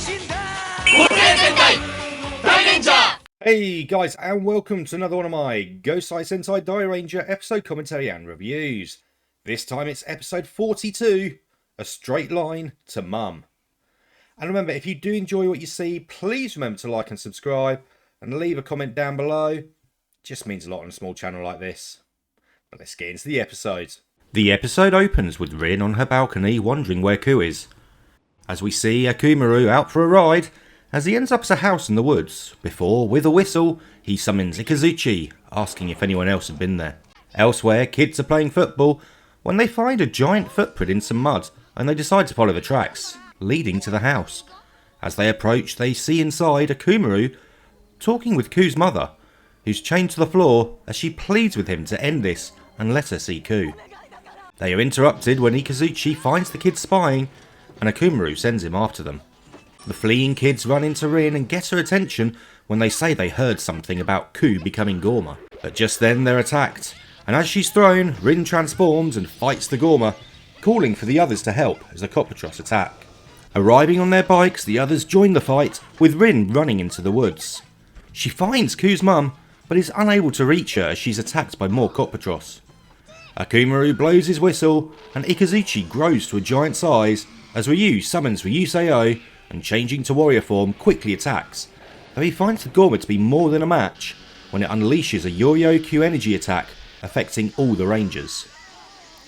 Gosei Sentai Dairanger! Hey guys, and welcome to another one of my Gosei Sentai Dairanger episode commentary and reviews. This time it's episode 42, A Straight Line to Mum. And remember, if you do enjoy what you see, please remember to like and subscribe, and leave a comment down below. It just means a lot on a small channel like this. But let's get into the episode. The episode opens with Rin on her balcony wondering where Ku is. As we see Akumaru out for a ride, as he ends up at a house in the woods, before, with a whistle, he summons Ikazuchi, asking if anyone else had been there. Elsewhere, kids are playing football when they find a giant footprint in some mud, and they decide to follow the tracks, leading to the house. As they approach, they see inside Akumaru talking with Ku's mother, who's chained to the floor as she pleads with him to end this and let her see Ku. They are interrupted when Ikazuchi finds the kids spying, and Akumaru sends him after them. The fleeing kids run into Rin and get her attention when they say they heard something about Ku becoming Gorma. But just then they're attacked, and as she's thrown, Rin transforms and fights the Gorma, calling for the others to help as the Copatros attack. Arriving on their bikes, the others join the fight, with Rin running into the woods. She finds Ku's mum, but is unable to reach her as she's attacked by more Copatros. Akumaru blows his whistle, and Ikazuchi grows to a giant size as Ryu summons Ryusei and, changing to warrior form, quickly attacks, though he finds the Gorma to be more than a match when it unleashes a Yoryo-Q energy attack affecting all the rangers.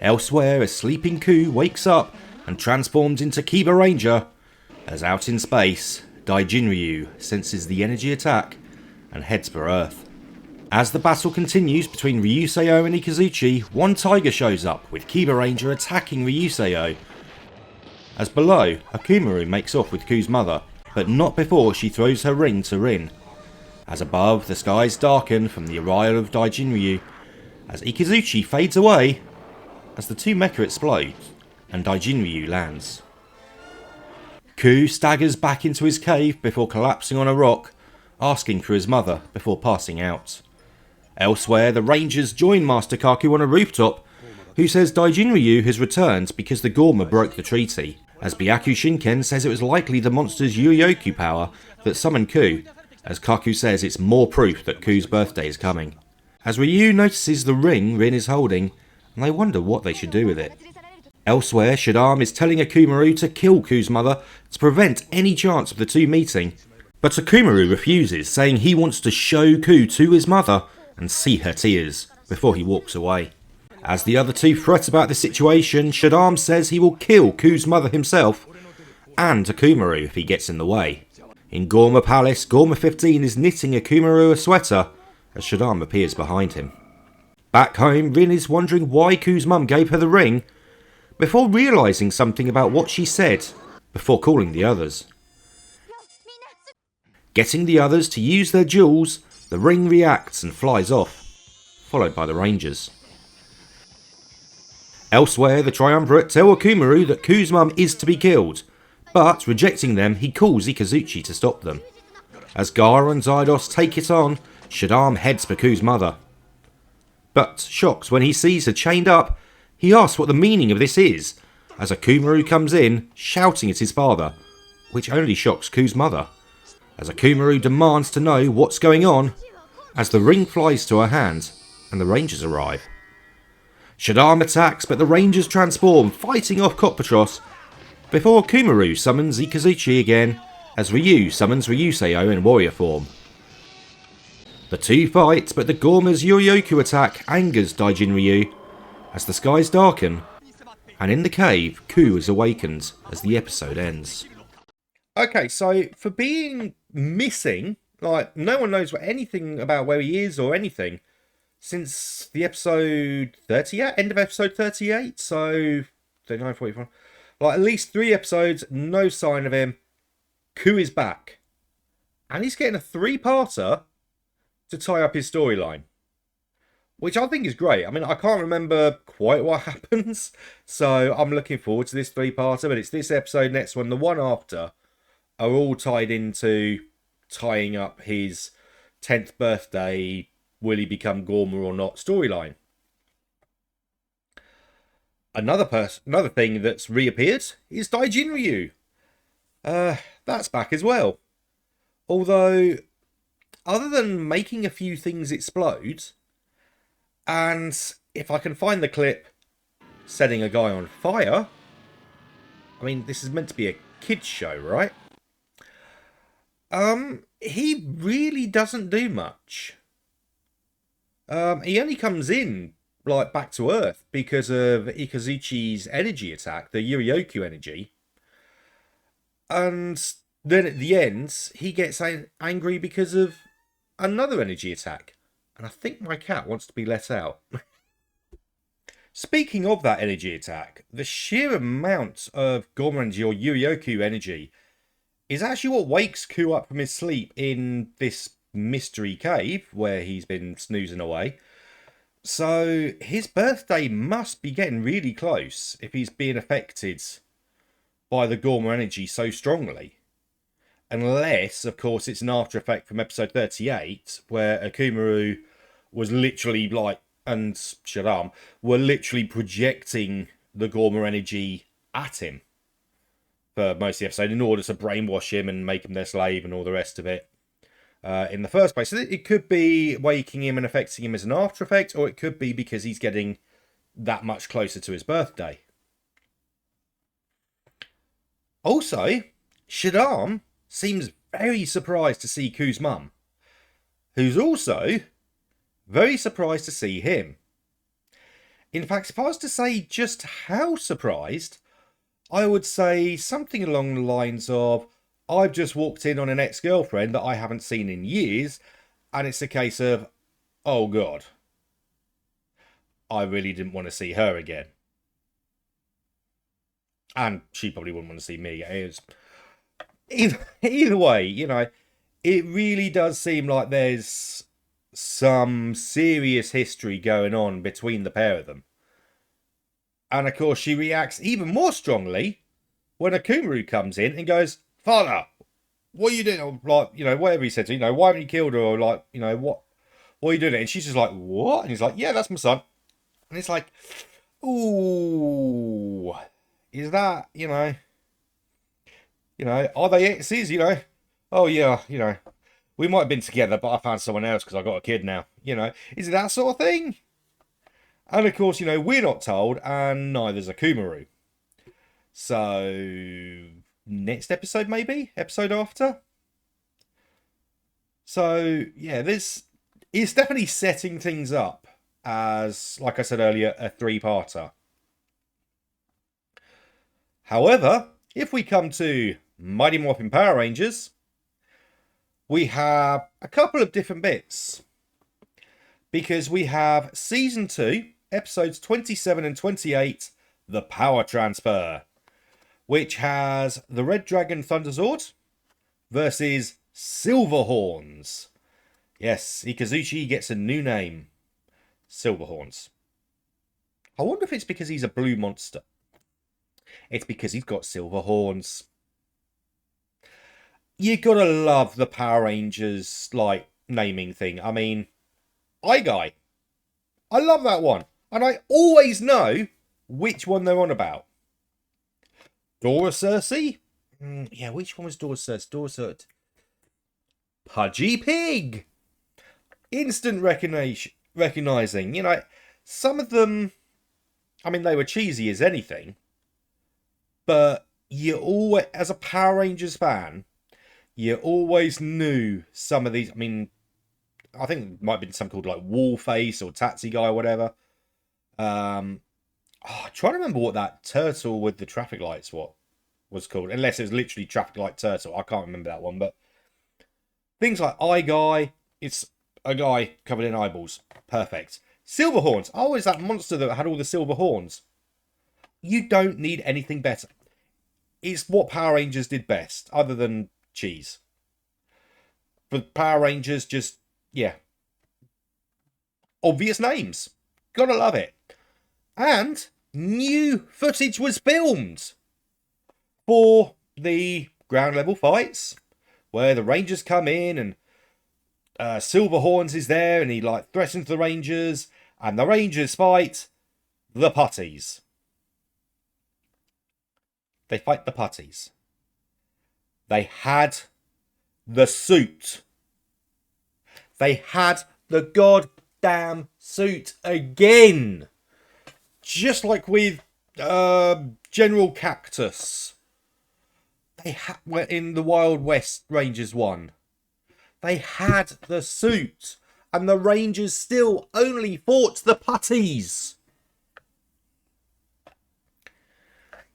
Elsewhere, a sleeping Ku wakes up and transforms into Kiba Ranger, as out in space, Daijin Ryu senses the energy attack and heads for Earth. As the battle continues between Ryusei and Ikazuchi, one tiger shows up with Kiba Ranger attacking Ryusei. As below, Akumaru makes off with Ku's mother, but not before she throws her ring to Rin. As above, the skies darken from the arrival of Daijin Ryu, as Ikazuchi fades away, as the two mecha explode, and Daijin Ryu lands. Ku staggers back into his cave before collapsing on a rock, asking for his mother before passing out. Elsewhere, the Rangers join Master Kaku on a rooftop, who says Daijin Ryu has returned because the Gorma broke the treaty, as Byaku Shinken says it was likely the monster's Yuryoku power that summoned Ku, as Kaku says it's more proof that Ku's birthday is coming. As Ryu notices the ring Rin is holding, and they wonder what they should do with it. Elsewhere, Shadam is telling Akumaru to kill Ku's mother to prevent any chance of the two meeting, but Akumaru refuses, saying he wants to show Ku to his mother and see her tears before he walks away. As the other two fret about the situation, Shadam says he will kill Ku's mother himself and Akumaru if he gets in the way. In Gorma Palace, Gorma 15 is knitting Akumaru a sweater as Shadam appears behind him. Back home, Rin is wondering why Ku's mum gave her the ring, before realising something about what she said before calling the others. Getting the others to use their jewels, the ring reacts and flies off, followed by the Rangers. Elsewhere, the Triumvirate tell Akumaru that Ku's mum is to be killed, but rejecting them, he calls Ikazuchi to stop them. As Gaara and Zydos take it on, Shadam heads for Ku's mother. But, shocked when he sees her chained up, he asks what the meaning of this is, as Akumaru comes in, shouting at his father, which only shocks Ku's mother, as Akumaru demands to know what's going on, as the ring flies to her hand, and the Rangers arrive. Shadam attacks, but the Rangers transform, fighting off Copatros, before Akumaru summons Ikazuchi again, as Ryu summons Ryusei in warrior form. The two fight, but the Gorma's Yoryoku attack angers Daijin Ryu, as the skies darken, and in the cave, Ku is awakened as the episode ends. Okay, so for being missing, like, no one knows anything about where he is or anything, since the episode 38, end of episode 38, so 39, 45, like at least 3 episodes, no sign of him. Ku is back, and he's getting a 3-parter to tie up his storyline, which I think is great. I mean, I can't remember quite what happens, so I'm looking forward to this 3-parter, but it's this episode, next one, the one after, are all tied into tying up his 10th birthday, will he become Gorma or not storyline. Another thing that's reappeared is Daijin Ryu. that's back as well. Although, other than making a few things explode, and if I can find the clip setting a guy on fire, I mean, this is meant to be a kids show, right? He really doesn't do much. He only comes in, like, back to Earth because of Ikazuchi's energy attack, the Yurioku energy. And then at the end, he gets angry because of another energy attack. And I think my cat wants to be let out. Speaking of that energy attack, the sheer amount of Gorma energy or Yurioku energy is actually what wakes Ku up from his sleep in this mystery cave where he's been snoozing away. So his birthday must be getting really close if he's being affected by the Gorma energy so strongly. Unless, of course, it's an after effect from episode 38 where Akumaru was literally like, and Sharam were literally projecting the Gorma energy at him for most of the episode in order to brainwash him and make him their slave and all the rest of it in the first place. So it could be waking him and affecting him as an after effect, or it could be because he's getting that much closer to his birthday. Also, Shaddam seems very surprised to see Ku's mum, who's also very surprised to see him. In fact, if I was to say just how surprised, I would say something along the lines of, I've just walked in on an ex-girlfriend that I haven't seen in years, and it's a case of, oh God, I really didn't want to see her again. And she probably wouldn't want to see me. Either way, you know, it really does seem like there's some serious history going on between the pair of them. And of course, she reacts even more strongly when Akumaru comes in and goes, Father, what are you doing? Or like, you know, whatever he said to, you know, why haven't you killed her? Or like, you know, what are you doing? And she's just like, what? And he's like, yeah, that's my son. And it's like, ooh, is that, you know, are they exes, you know? Oh yeah, you know, we might have been together, but I found someone else because I got a kid now. You know, is it that sort of thing? And of course, you know, we're not told, and neither's Akumaru. So, next episode maybe? Episode after? So, yeah, this is definitely setting things up as, like I said earlier, a three-parter. However, if we come to Mighty Morphin Power Rangers, we have a couple of different bits. Because we have Season 2, Episodes 27 and 28, The Power Transfer, which has the Red Dragon Thunderzord versus Silverhorns. Yes, Ikazuchi gets a new name. Silverhorns. I wonder if it's because he's a blue monster. It's because he's got silver horns. You gotta love the Power Rangers, like, naming thing. I mean, Guy. I love that one. And I always know which one they're on about. Dora Cersei? Yeah, which one was Dora Cersei? Dora Cersei. Pudgy Pig! Instant recognizing. You know, some of them, I mean, they were cheesy as anything. But you always, as a Power Rangers fan, you always knew some of these. I mean, I think it might have been some called like Wallface or Tatsy Guy or whatever. I'm trying to remember what that turtle with the traffic lights was called. Unless it was literally Traffic Light Turtle. I can't remember that one. But things like Eye Guy, it's a guy covered in eyeballs. Perfect. Silverhorns. Oh, is that monster that had all the silver horns? You don't need anything better. It's what Power Rangers did best, other than cheese. But Power Rangers just, yeah. Obvious names. Gotta love it. And new footage was filmed for the ground level fights, where the Rangers come in and Silverhorns is there and he like threatens the Rangers, and the Rangers fight the putties. They fight the putties. They had the suit. They had the goddamn suit again. Just like with General Cactus. Were in the Wild West Rangers one. They had the suit. And the Rangers still only fought the putties.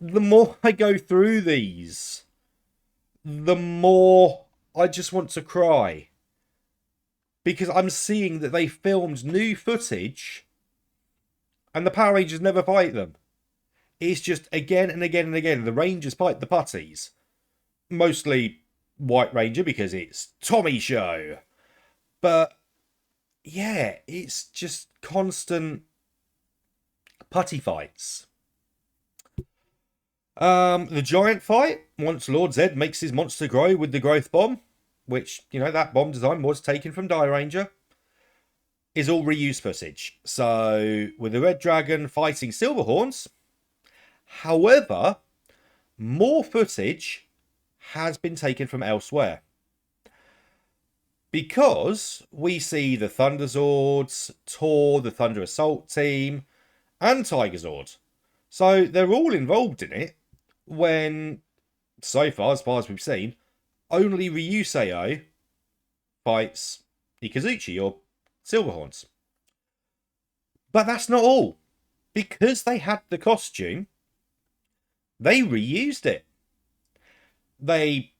The more I go through these, the more I just want to cry. Because I'm seeing that they filmed new footage and the Power Rangers never fight them. It's just again and again and again. The Rangers fight the putties. Mostly White Ranger because it's Tommy Show. But yeah, it's just constant putty fights. The giant fight, once Lord Zed makes his monster grow with the growth bomb, which, you know, that bomb design was taken from Dairanger, is all reused footage. So, with the Red Dragon fighting Silverhorns, however, more footage has been taken from elsewhere. Because we see the Thunderzords, Tor, the Thunder Assault Team, and Tigerzord. So they're all involved in it when, so far as we've seen, only Ryuseo fights Ikazuchi or Silverhorns. But that's not all. Because they had the costume, they reused it. They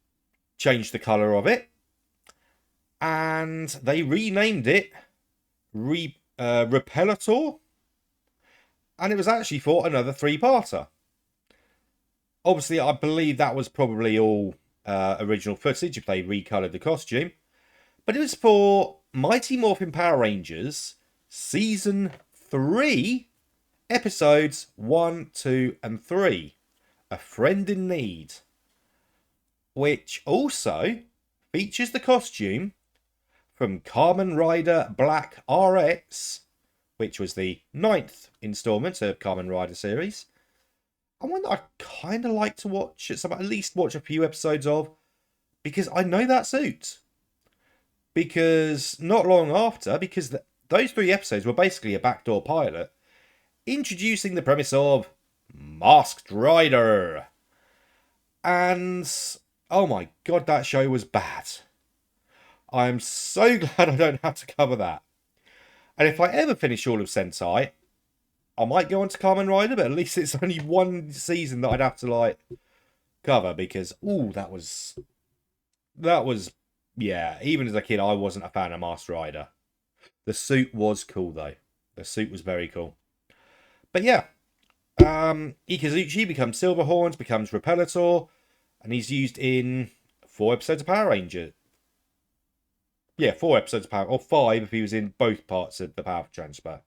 changed the colour of it. And they renamed it Repellator. And it was actually for another 3-parter. Obviously, I believe that was probably all original footage if they recoloured the costume. But it was for Mighty Morphin Power Rangers Season 3, Episodes 1, 2, and 3. A Friend in Need. Which also features the costume from Kamen Rider Black RX, which was the 9th installment of Kamen Rider series. And one that I kind of like to watch, at least watch a few episodes of, because I know that suit. Because not long after, because those 3 episodes were basically a backdoor pilot, introducing the premise of Masked Rider. And, oh my god, that show was bad. I am so glad I don't have to cover that. And if I ever finish all of Sentai, I might go on to Kamen Rider, but at least it's only one season that I'd have to, cover, because, that was, yeah, even as a kid, I wasn't a fan of Masked Rider. The suit was cool, though. The suit was very cool. But yeah, Ikazuchi becomes Silverhorns, becomes Repellator, and he's used in 4 episodes of Power Ranger. Yeah, 4 episodes of Power, or 5 if he was in both parts of the Power Transfer.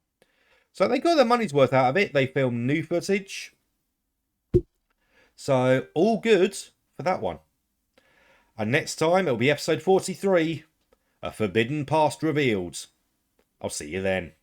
So they got their money's worth out of it. They filmed new footage. So all good for that one. And next time it'll be episode 43, A Forbidden Past Revealed. I'll see you then.